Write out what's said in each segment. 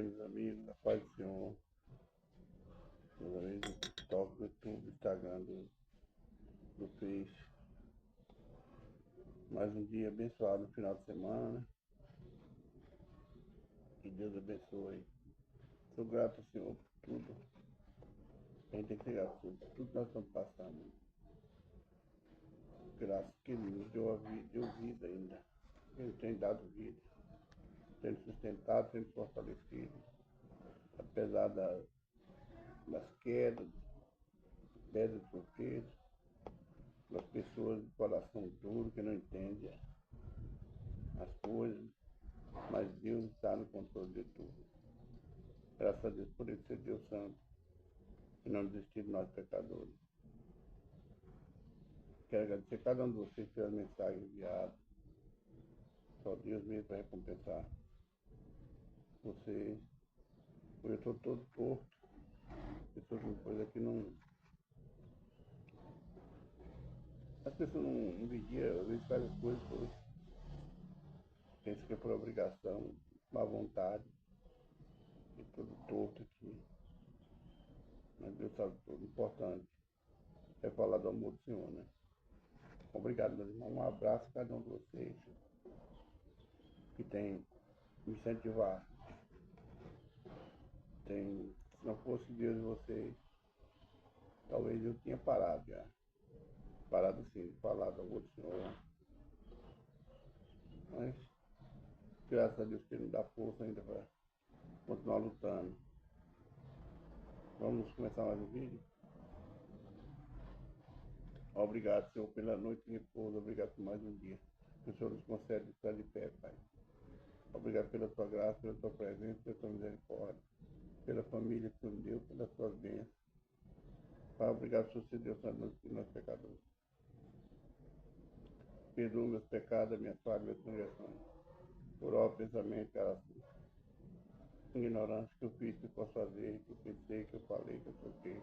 Meus amigos, da paz do Senhor, meus amigos do TikTok, do YouTube, Instagram, do Face. Mais um dia abençoado no final de semana, né? Que Deus abençoe. Sou grato ao Senhor por tudo. A gente tem que ser grato por tudo que nós estamos passando. Graças que Ele nos deu vida ainda. Ele tem dado vida, tem sustentado, tem fortalecido. Apesar das quedas, pedras de tropeço, das pessoas de coração duro que não entendem as coisas, mas Deus está no controle de tudo. Graças a Deus por Ele ser Deus Santo e não desistir de nós pecadores. Quero agradecer a cada um de vocês pelas mensagens enviadas. Só Deus mesmo para recompensar vocês. Eu estou todo torto. Pessoas com coisa que não. As pessoas não vigiam, às vezes fazem as coisas por. Pensa que é por obrigação, má vontade. E todo torto aqui. Mas Deus sabe tudo. O importante é falar do amor do Senhor, né? Obrigado, meus irmãos. Um abraço a cada um de vocês que tem me incentivar. Se não fosse Deus e vocês, talvez eu tinha parado já. Parado sim, de falar do amor do Senhor. Mas, graças a Deus que Ele me dá força ainda para continuar lutando. Vamos começar mais um vídeo? Obrigado, Senhor, pela noite de repouso. Obrigado por mais um dia. Que o Senhor nos concede estar de pé, Pai. Obrigado pela tua graça, pela tua presença, pela tua misericórdia, pela família que tu me deu, pelas tuas bênçãos. Pai, obrigado por ser Deus Santo e nós pecadores. Perdoa meus pecados, minhas falhas, minhas transgressões. Por obra, pensamento, ignorância que eu fiz, que eu posso fazer, que eu pensei, que eu falei, que eu toquei,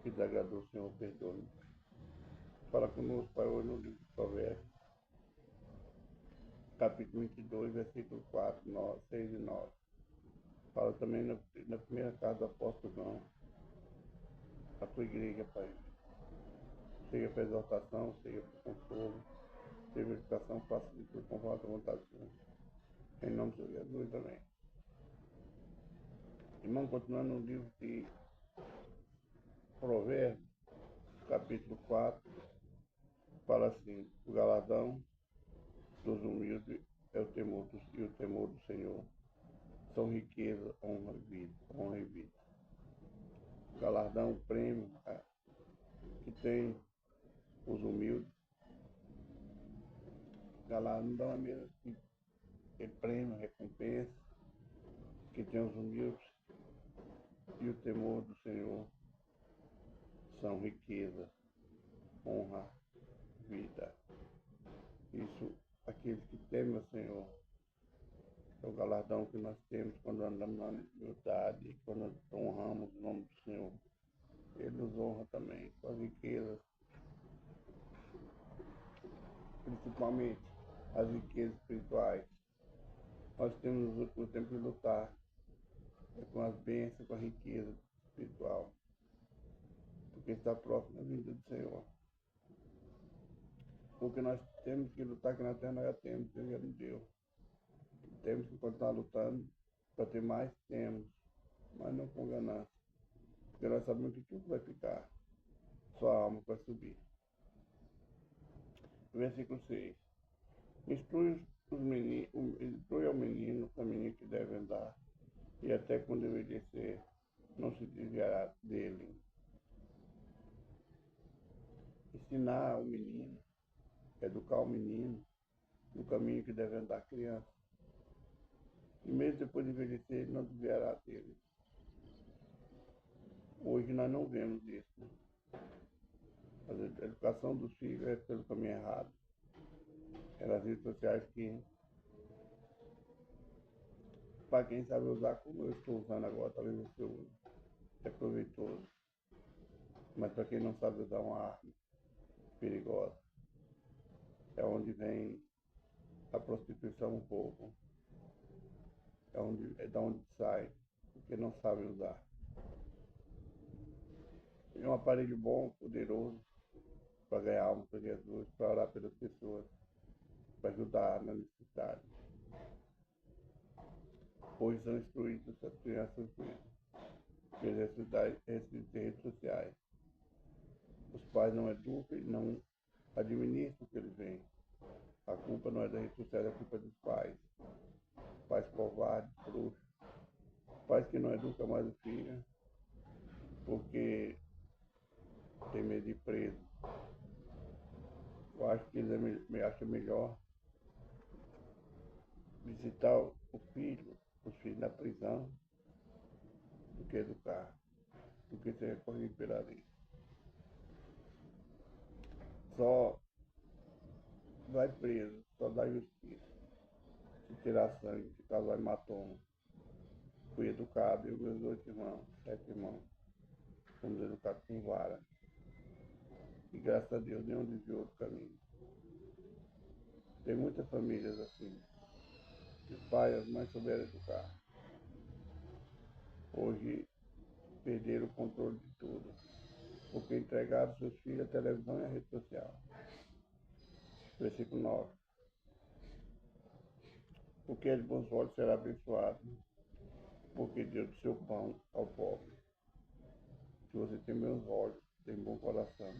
que desagradou o Senhor, perdoe-me. Fala conosco, Pai, hoje no livro de Provérbios, capítulo 22, versículo 4, 9, 6 e 9. Fala também na primeira casa do apóstolo João, a tua igreja, Pai. Seja para exaltação, seja para consolo, seja para educação, faça de tudo conforme a vontade do Senhor. Em nome de Jesus, amém. Irmão, continuando no livro de Provérbios, capítulo 4, fala assim: o galardão dos humildes é o temor do Senhor. São riqueza, honra e vida. Honra e vida. O galardão, o prêmio que tem os humildes. Galardão é mesmo que é prêmio, recompensa, que tem os humildes. E o temor do Senhor são riqueza, honra, vida. Isso, aqueles que temem o Senhor, é o galardão que nós temos quando andamos na humildade, quando honramos o nome do Senhor. Ele nos honra também com as riquezas, principalmente as riquezas espirituais. Nós temos nos últimos tempos de lutar com as bênçãos, com a riqueza espiritual, porque está próximo da vinda do Senhor. Porque nós temos que lutar aqui na terra, nós já temos, Deus já nos deu. Temos que continuar lutando para ter mais, temos, mas não com ganância. Porque nós sabemos que tudo vai ficar, só a alma vai subir. Versículo 6. Instrui ao menino o caminho que deve andar, e até quando envelhecer, não se desviará dele. Ensinar o menino, educar o menino no caminho que deve andar a criança. E mesmo depois de envelhecer, ele não desviará dele. Hoje nós não vemos isso, né? A educação dos filhos é pelo caminho errado. É nas redes sociais que, para quem sabe usar como eu estou usando agora, talvez você use, é proveitoso. Mas para quem não sabe usar uma arma perigosa, é onde vem a prostituição um pouco. é da onde sai, porque não sabem usar. É um aparelho bom, poderoso, para ganhar alma para Jesus, para orar pelas pessoas, para ajudar na necessidade. Hoje são instruídas as crianças pelas redes sociais. Os pais não educam e não administram o que eles veem. A culpa não é da rede social, é a culpa dos pais. Pais covardes, trouxas. Pais que não educam mais o filho porque tem medo de ir preso. Eu acho que eles acham melhor visitar o filho, os filhos na prisão, do que educar, do que ser recorrido pela lei. Só vai preso, só dá justiça. Se tirar sangue, se casar hematoma. Fui educado, eu e meus 8 irmãos, 7 irmãos. Fomos educados com vara. E graças a Deus nenhum desviou do caminho. Tem muitas famílias assim. Os pais e as mães souberam educar. Hoje perderam o controle de tudo. Porque entregaram seus filhos à televisão e à rede social. Versículo 9. Porque de bons olhos será abençoado, porque deu do seu pão ao pobre. Se você tem bons olhos, tem bom coração,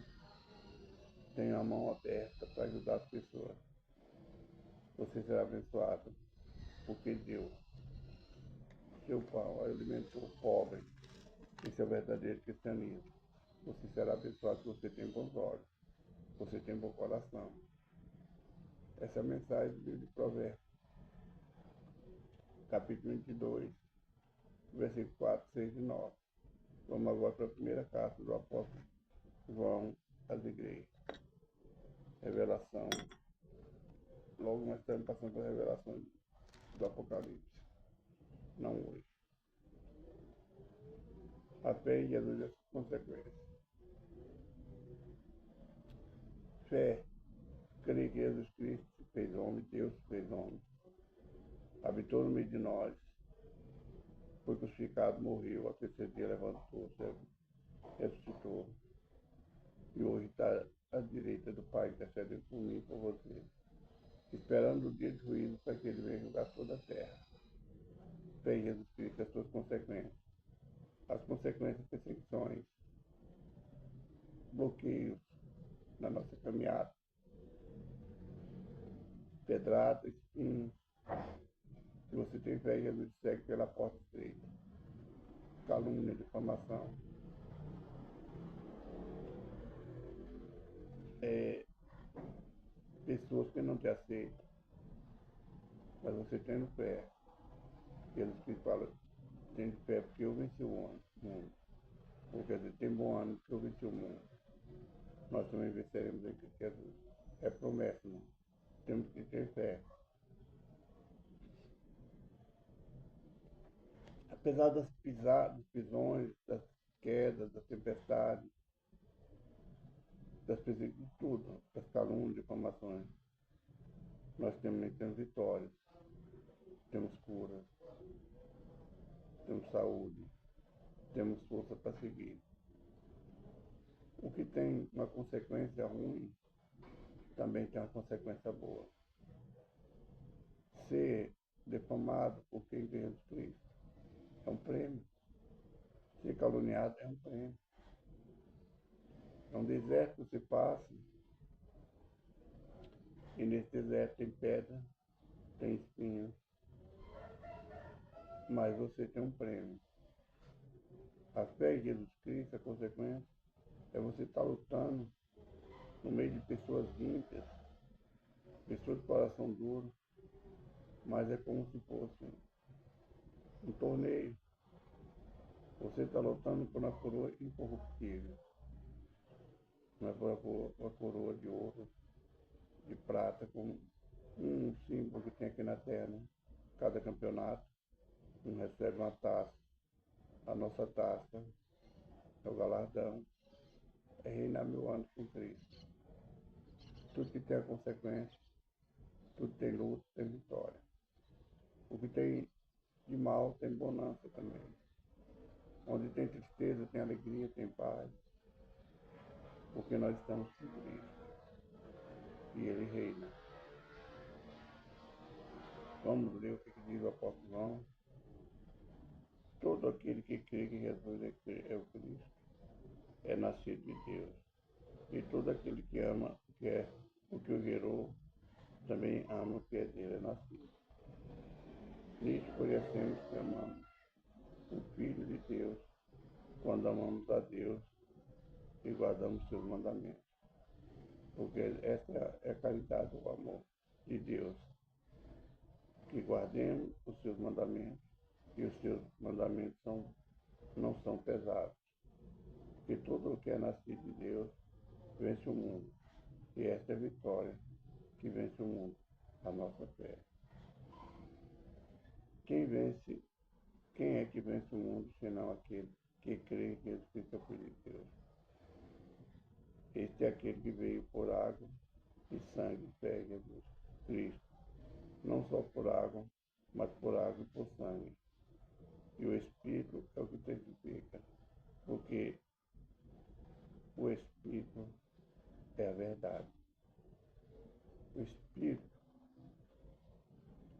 tem a mão aberta para ajudar as pessoas, você será abençoado, porque deu seu pão, alimentou o pobre. Esse é o verdadeiro cristianismo. Você será abençoado se você tem bons olhos, você tem bom coração. Essa é a mensagem do livro de Provérbios, capítulo 22, versículo 4, 6 e 9. Vamos agora para a primeira carta do apóstolo João às igrejas. Revelação. Logo nós estamos passando por revelação do Apocalipse. Não hoje. A fé em Jesus e as consequências. Fé. Creio que Jesus Cristo fez homem, Deus fez homem. Habitou no meio de nós. Foi crucificado, morreu, ao terceiro dia levantou-se, ressuscitou. E hoje está à direita do Pai, intercedendo por mim e por você. Esperando o dia de juízo para que ele venha julgar toda a terra. Fé em Jesus Cristo e as suas consequências. As consequências, perseguições, bloqueios na nossa caminhada, pedradas, espinhos. Se você tem fé em Jesus, segue pela porta estreita. Calúnia, difamação. Pessoas que não te aceitam, mas você tendo fé. Jesus Cristo fala, tendo fé porque eu venci o mundo. Ou quer dizer, tem bom ânimo porque eu venci o mundo. Nós também venceremos em Cristo Jesus. É promessa, não? Temos que ter fé. Apesar das pisadas, dos pisões, das quedas, das tempestades, de tudo, das calúnias, difamações, nós temos vitórias, temos cura, temos saúde, temos força para seguir. O que tem uma consequência ruim, também tem uma consequência boa. Ser defamado por quem tem Jesus Cristo é um prêmio. Ser caluniado é um prêmio. É um deserto que você passa, e nesse deserto tem pedra, tem espinhos, mas você tem um prêmio. A fé em Jesus Cristo, a consequência, é você estar lutando no meio de pessoas ímpias, pessoas de coração duro, mas é como se fosse um torneio. Você está lutando por uma coroa incorruptível, não é por uma coroa de ouro, de prata, como um símbolo que tem aqui na Terra, né? Cada campeonato, um recebe uma taça. A nossa taça é o galardão, é reinar 1000 anos com Cristo. Tudo que tem a consequência, tudo tem luta, tem vitória. O que tem de mal tem bonança também. Onde tem tristeza, tem alegria, tem paz. Porque nós estamos com Cristo. E Ele reina. Vamos ler o que diz o apóstolo João. Todo aquele que crê que Jesus é o Cristo é nascido de Deus. E todo aquele que ama o que o gerou, também ama o que é dele, é nascido. Nisso conhecemos que amamos o Filho de Deus, quando amamos a Deus e guardamos seus mandamentos. Porque essa é a caridade, o amor de Deus, que guardemos os seus mandamentos, e os seus mandamentos não são pesados. Porque todo o que é nascido de Deus vence o mundo. E essa é a vitória que vence o mundo, a nossa fé. Quem é que vence o mundo, senão aquele que crê que Jesus Cristo é o Filho de Deus? Este é aquele que veio por água e sangue, fé em Jesus Cristo. Não só por água, mas por água e por sangue. E o Espírito é o que testifica, porque o Espírito é a verdade. O Espírito,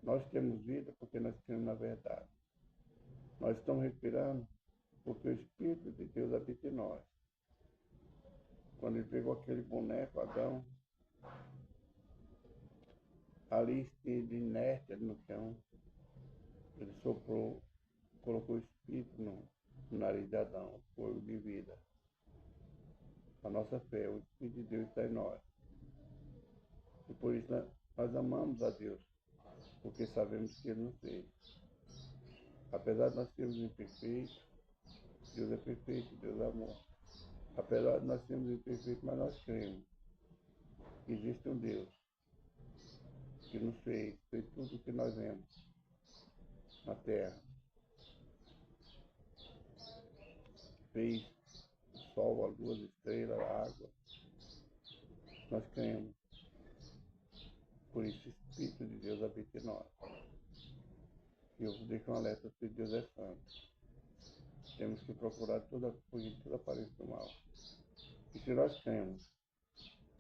nós temos vida porque nós cremos na verdade. Nós estamos respirando porque o Espírito de Deus habita em nós. Quando ele pegou aquele boneco, Adão, ali esteve inerte no chão, ele soprou, colocou o Espírito no nariz de Adão, fogo de vida. A nossa fé, o Espírito de Deus está em nós. E por isso nós amamos a Deus, porque sabemos que Ele nos fez. Apesar de nós sermos imperfeitos, Deus é perfeito, Deus é amor. Apesar de nós sermos imperfeitos, mas nós cremos que existe um Deus que nos fez tudo o que nós vemos na terra. Fez o sol, a lua, as estrelas, a água. Nós cremos. Por isso o Espírito de Deus habita em nós. E eu deixo um alerta que Deus é santo. Temos que procurar fugir de toda aparência do mal. E se nós cremos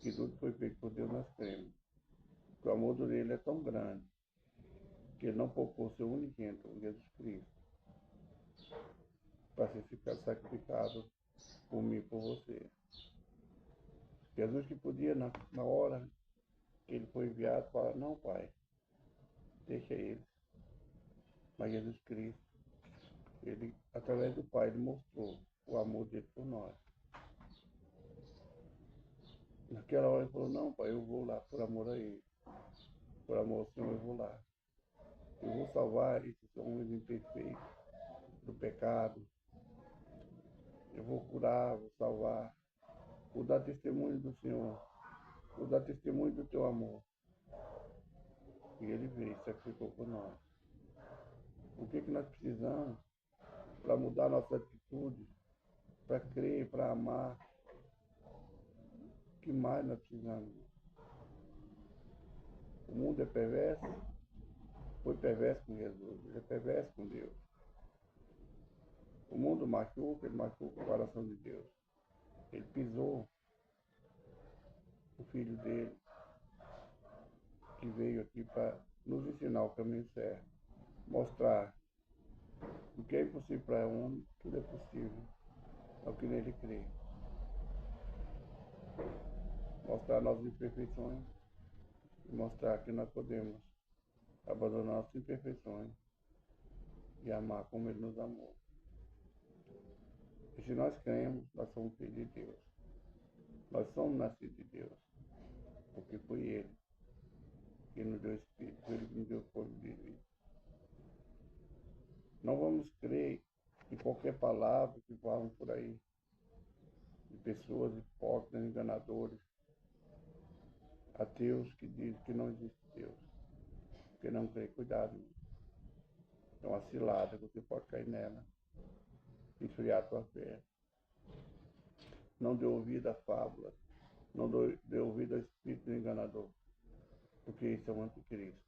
que tudo foi feito por Deus, nós cremos. Que o amor dele é tão grande que ele não poupou seu unigênito, Jesus Cristo, para ser sacrificado por mim e por você. Jesus que podia, na hora que ele foi enviado, falar, não, Pai, deixa ele. Mas Jesus Cristo, ele, através do Pai, ele mostrou o amor dele por nós. Naquela hora ele falou, não, Pai, eu vou lá por amor a ele. Por amor ao Senhor, eu vou lá. Eu vou salvar esses homens imperfeitos do pecado. Eu vou curar, vou salvar. Vou dar testemunho do Senhor. Vou dar testemunho do teu amor. E ele veio, sacrificou por nós. O que nós precisamos para mudar nossa atitude, para crer, para amar? O que mais nós precisamos? O mundo é perverso, foi perverso com Jesus, ele é perverso com Deus. O mundo machuca, ele machuca o coração de Deus. Ele pisou o filho dele, que veio aqui para nos ensinar o caminho certo, mostrar o que é impossível para um, tudo é possível ao que nele crê. Mostrar nossas imperfeições e mostrar que nós podemos abandonar nossas imperfeições e amar como ele nos amou. E se nós cremos, nós somos filhos de Deus. Nós somos nascidos de Deus, porque foi Ele que nos deu Espírito, foi Ele que nos deu corpo de vida. Não vamos crer em qualquer palavra que falam por aí, de pessoas hipócritas, enganadores, ateus que dizem que não existe Deus, porque não crê. Cuidado, é uma cilada, você pode cair nela, esfriar a tua fé. Não dê ouvido à fábula, não dê ouvido ao espírito enganador, porque isso é o anticristo.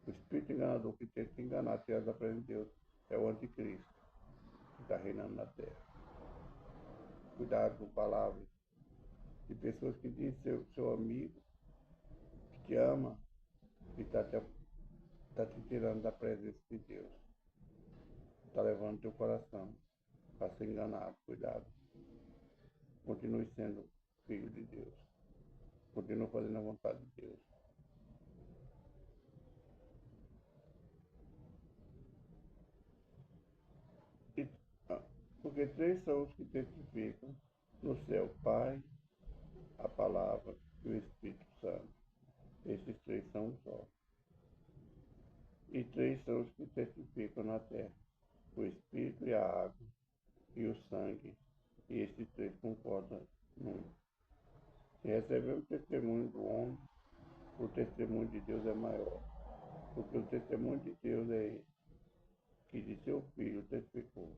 O espírito enganador que tenta te enganar, tirar da presença de Deus, é o anticristo que está reinando na terra. Cuidado com palavras de pessoas que dizem ser seu amigo, que te ama e está te tirando da presença de Deus. Está levando teu coração para ser enganado. Cuidado. Continue sendo filho de Deus. Continue fazendo a vontade de Deus. E, porque três são os que testificam no céu: Pai, a Palavra e o Espírito Santo. Esses três são um só. E três são os que testificam na terra: o Espírito e a água e o sangue. E esses três concordam num. Se receber o testemunho do homem, o testemunho de Deus é maior. Porque o testemunho de Deus é esse, que de seu Filho testificou.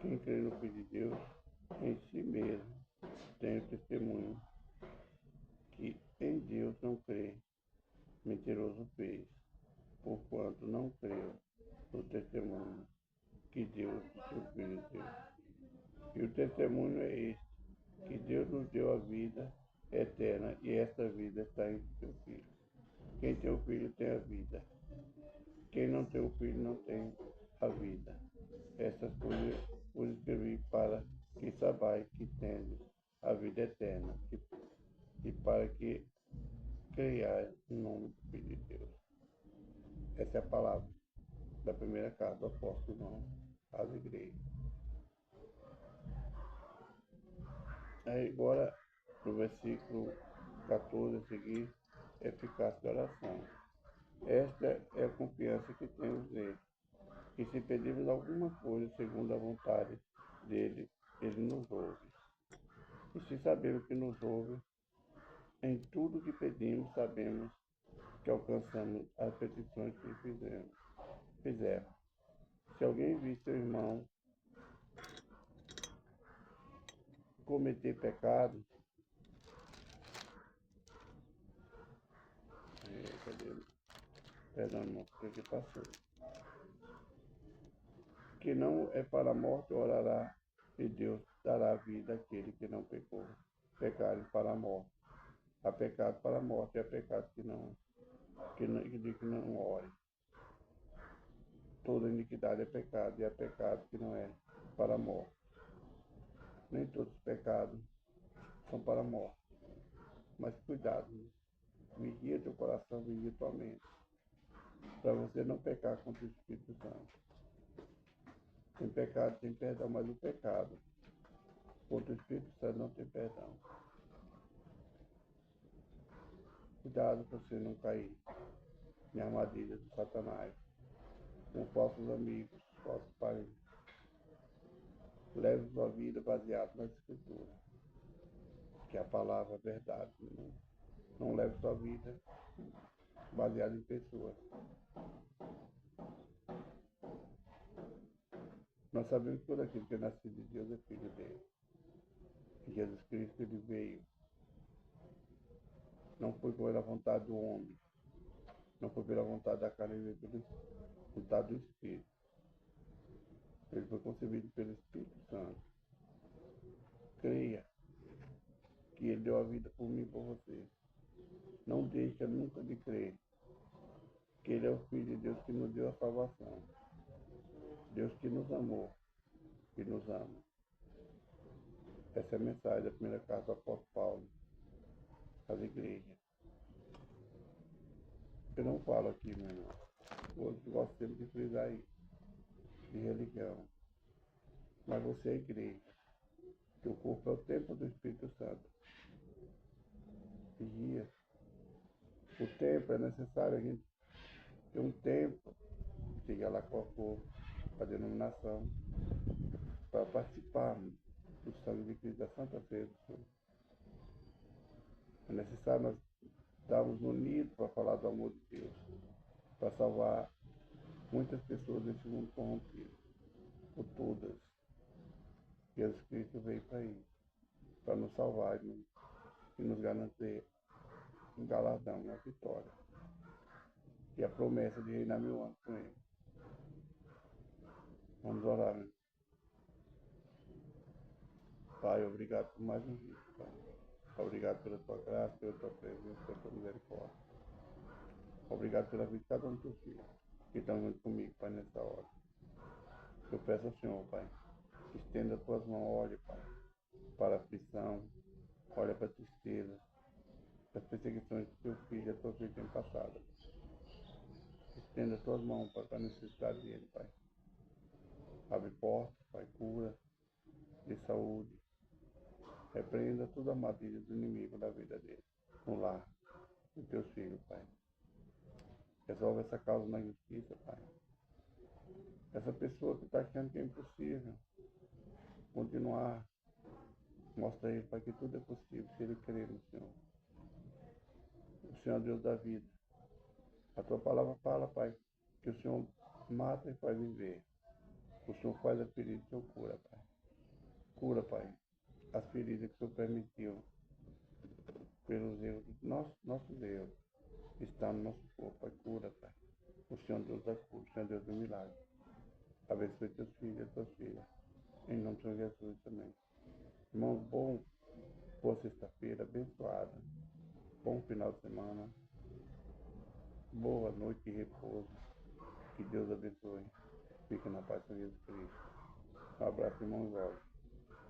Quem crê no Filho de Deus, em si mesmo, tem o testemunho que em Deus não crê, mentiroso fez, porquanto não creu no testemunho que Deus de seu Filho deu. E o testemunho é este, que Deus nos deu a vida eterna, e esta vida está em seu Filho. Quem tem o Filho tem a vida. Quem não tem o Filho não tem a vida. Essas coisas vos escrevi para que saibais que tendes a vida eterna e para que creiais no nome do Filho de Deus. Essa é a palavra da primeira carta do apóstolo João às igrejas. Aí agora, no versículo 14 a seguir, eficácia da oração. Esta é a confiança que temos nele, que se pedirmos alguma coisa segundo a vontade dele, ele nos ouve. E se sabemos que nos ouve, em tudo que pedimos, sabemos que alcançamos as petições que fizemos. Se alguém vir seu irmão cometer pecado, perdão, irmão, porque passou, que não é para a morte, orará, e Deus dará vida àquele que não pecou. Pecado para a morte. Há pecado para a morte, há pecado que não ore. Toda iniquidade é pecado, e há pecado que não é para a morte. Nem todos os pecados são para a morte. Mas cuidado, vigia teu coração, vigia tua mente, para você não pecar contra o Espírito Santo. Tem pecado, tem perdão, mas o pecado contra o Espírito Santo não tem perdão. Cuidado para você não cair em armadilha do Satanás, com falsos amigos, falsos parentes. Leve sua vida baseada na Escritura, que é a palavra é verdade. Não leve sua vida baseada em pessoas. Nós sabemos que todo aquele que é nascido de Deus é filho dele. Jesus Cristo, ele veio. Não foi pela vontade do homem, não foi pela vontade da carne, ele foi pela vontade do Espírito. Ele foi concebido pelo Espírito Santo. Creia que ele deu a vida por mim e por você. Não deixa nunca de crer que ele é o Filho de Deus que nos deu a salvação. Deus que nos amou, que nos ama. Essa é a mensagem da primeira carta do apóstolo Paulo às igrejas. Eu não falo aqui, meu irmão. Eu gosto sempre de frisar isso, de religião. Mas você é a igreja, que o corpo é o templo do Espírito Santo. Vigia. O templo é necessário a gente ter um templo, seja lá qual for a denominação, para participarmos do sangue de Cristo, da Santa Ceia do Senhor. É necessário nós estarmos unidos para falar do amor de Deus, para salvar muitas pessoas desse mundo corrompido, por todas. Jesus Cristo veio para isso, para nos salvar e nos garantir um galardão, uma vitória. e a promessa de reinar 1000 anos com ele. Vamos orar, né? Pai, obrigado por mais um dia, Pai. Obrigado pela tua graça, pela tua presença, pela tua misericórdia. Obrigado pela vida de cada um dos teus filhos que estão junto comigo, Pai, nessa hora. Eu peço ao Senhor, Pai, que estenda as tuas mãos, olha, Pai, para a aflição, olha para a tristeza, para as perseguições que teu filho e a tua filha têm passado. Estenda as tuas mãos, Pai, para a necessidade dele, Pai. Abre portas, Pai, cura, de saúde. Repreenda toda a armadilha do inimigo da vida dele, no lar, dos teus filhos, Pai. Resolve essa causa na justiça, Pai. Essa pessoa que está achando que é impossível continuar, mostra a ele, Pai, que tudo é possível se ele crer no Senhor. O Senhor é Deus da vida. A tua palavra fala, Pai, que o Senhor mata e faz viver. O Senhor faz a ferida, o Senhor cura, Pai. Cura, Pai, as feridas que o Senhor permitiu pelos erros, nossos erros, está no nosso corpo, Pai. Cura, Pai. O Senhor é Deus da cura, o Senhor é Deus do milagre. Abençoe teus filhos e tuas filhas. Em nome de Jesus também. Irmãos, boa sexta-feira, abençoada. Bom final de semana. Boa noite e repouso. Que Deus abençoe. Fique na paz com Jesus Cristo. Um abraço, irmãos Jorge.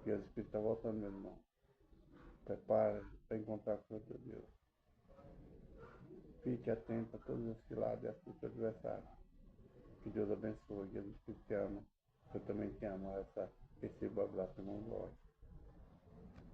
Jesus Cristo está voltando, meu irmão. Prepare para encontrar com o teu Deus. Fique atento a todas as ciladas e astúcias do adversário. Que Deus abençoe. Jesus Cristo te ama. Eu também te amo. Receba o abraço, irmão Jorge.